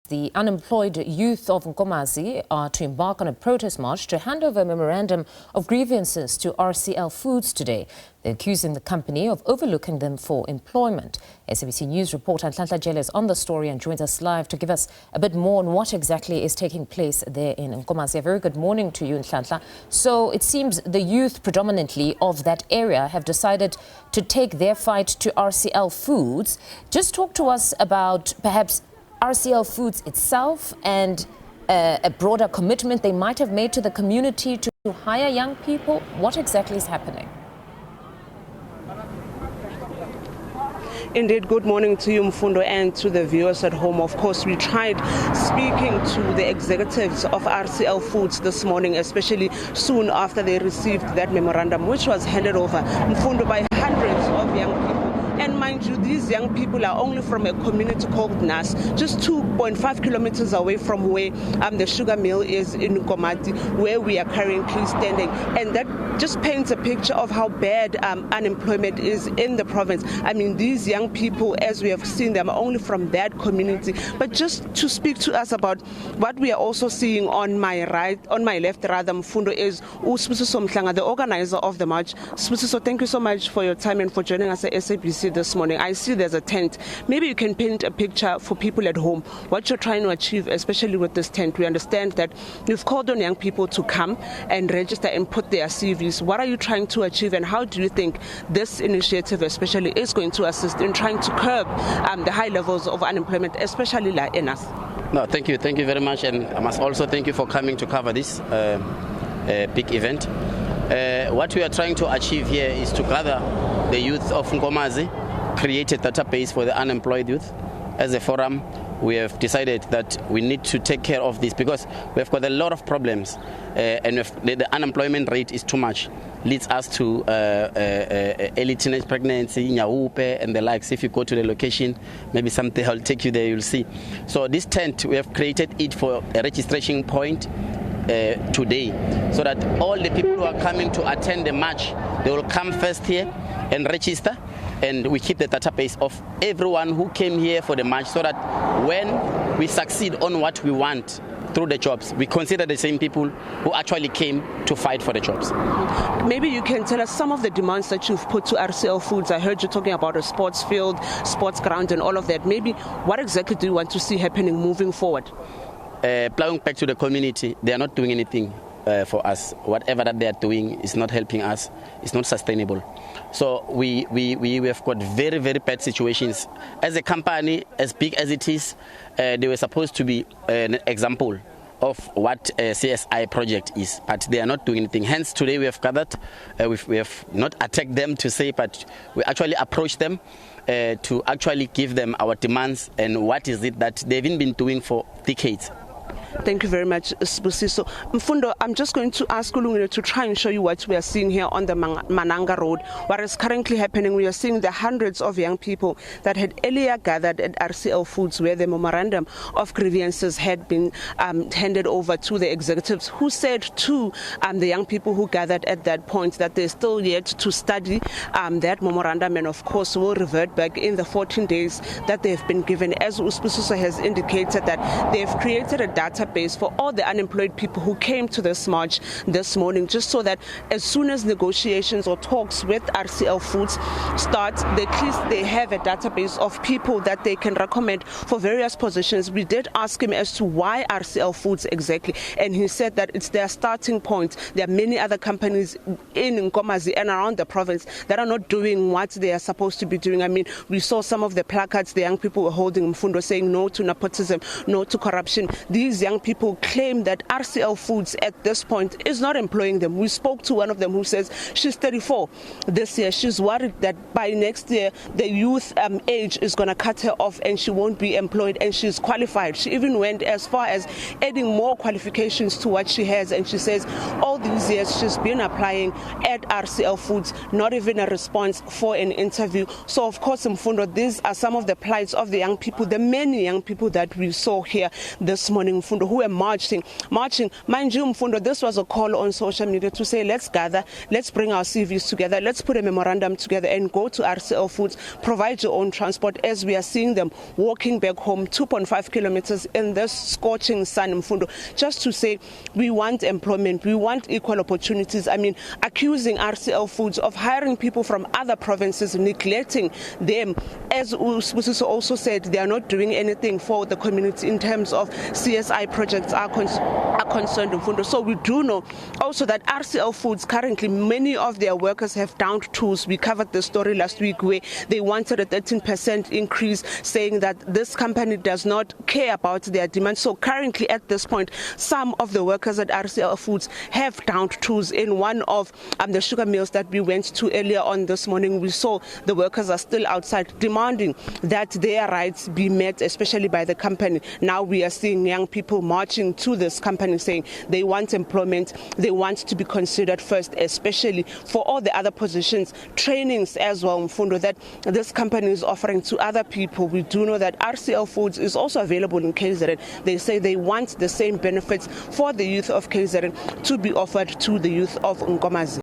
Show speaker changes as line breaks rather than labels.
The unemployed youth of Nkomazi are to embark on a protest march to hand over a memorandum of grievances to RCL Foods today. They're accusing the company of overlooking them for employment. SABC News reporter Nhlanhla Jele is on the story and joins us live to give us a bit more on what exactly is taking place there in Nkomazi. A very good morning to you, Nhlanhla. So it seems the youth predominantly of that area have decided to take their fight to RCL Foods. Just talk to us about perhaps RCL Foods itself and a broader commitment they might have made to the community to hire young people. What exactly is happening?
Indeed, good morning to you, Mfundo, and to the viewers at home. Of course, we tried speaking to the executives of RCL Foods this morning, especially soon after they received that memorandum, which was handed over, Mfundo, by hundreds of young people. And mind you, these young people are only from a community called Nas, just 2.5 kilometers away from where the sugar mill is in Nkomazi, where we are currently standing. And that just paints a picture of how bad unemployment is in the province. I mean, these young people, as we have seen them, are only from that community. But just to speak to us about what we are also seeing on my left, Mfundo, is Sibusiso Mhlanga, the organizer of the march. Sibusiso, thank you so much for your time and for joining us at SABC this morning. I see there's a tent. Maybe you can paint a picture for people at home, what you're trying to achieve, especially with this tent. We understand that you've called on young people to come and register and put their CVs. What are you trying to achieve, and how do you think this initiative especially is going to assist in trying to curb the high levels of unemployment, especially like in us?
No, thank you very much, and I must also thank you for coming to cover this big event. What we are trying to achieve here is to gather the youth of Nkomazi, create a database for the unemployed youth. As a forum, we have decided that we need to take care of this because we've got a lot of problems, and the unemployment rate is too much. Leads us to early teenage pregnancy, Nyahupe, and the likes. If you go to the location, maybe something will take you there, you'll see. So this tent, we have created it for a registration point today, so that all the people who are coming to attend the march, they will come first here and register, and we keep the database of everyone who came here for the march, so that when we succeed on what we want through the jobs, we consider the same people who actually came to fight for the jobs.
Maybe you can tell us some of the demands that you've put to RCL Foods. I heard you talking about a sports field, sports ground, and all of that. Maybe what exactly do you want to see happening moving forward?
Plowing back to the community, they are not doing anything for us. Whatever that they are doing is not helping us. It's not sustainable. So we have got very, very bad situations. As a company, as big as it is, they were supposed to be an example of what a CSI project is, but they are not doing anything. Hence, today we have gathered, we have not attacked them to say, but we actually approached them to actually give them our demands and what is it that they've been doing for decades.
Thank you very much, Sibusiso. Mfundo, I'm just going to ask Ulungile to try and show you what we are seeing here on the Mananga Road. What is currently happening, we are seeing the hundreds of young people that had earlier gathered at RCL Foods, where the memorandum of grievances had been handed over to the executives, who said to the young people who gathered at that point that they're still yet to study that memorandum, and of course will revert back in the 14 days that they've been given. As Sibusiso has indicated, that they've created a database for all the unemployed people who came to this march this morning, just so that as soon as negotiations or talks with RCL Foods start, at least they have a database of people that they can recommend for various positions. We did ask him as to why RCL Foods exactly, and he said that it's their starting point. There are many other companies in Nkomazi and around the province that are not doing what they are supposed to be doing. I mean, we saw some of the placards the young people were holding, Mfundo, saying no to nepotism, no to corruption. These young people claim that RCL Foods at this point is not employing them. We spoke to one of them who says she's 34 this year. She's worried that by next year the youth age is going to cut her off and she won't be employed, and she's qualified. She even went as far as adding more qualifications to what she has, and she says all all these years she's been applying at RCL Foods, not even a response for an interview. So of course, Mfundo, these are some of the plights of the young people, the many young people that we saw here this morning, Mfundo, who were marching. Mind you, Mfundo, this was a call on social media to say, let's gather, let's bring our CVs together, let's put a memorandum together and go to RCL Foods, provide your own transport, as we are seeing them walking back home 2.5 kilometers in this scorching sun, Mfundo, just to say we want employment, we want equal opportunities. I mean, accusing RCL Foods of hiring people from other provinces, neglecting them. As Usbusiso also said, they are not doing anything for the community in terms of CSI projects are concerned, Mfundo. So we do know also that RCL Foods currently, many of their workers have downed tools. We covered the story last week where they wanted a 13% increase, saying that this company does not care about their demand. So currently at this point, some of the workers at RCL Foods have downed tools. In one of the sugar mills that we went to earlier on this morning, we saw the workers are still outside demanding that their rights be met, especially by the company. Now we are seeing young people marching to this company saying they want employment, they want to be considered first, especially for all the other positions, trainings as well, Mfundo, that this company is offering to other people. We do know that RCL Foods is also available in KZN. They say they want the same benefits for the youth of KZN to be offered to the youth of Nkomazi.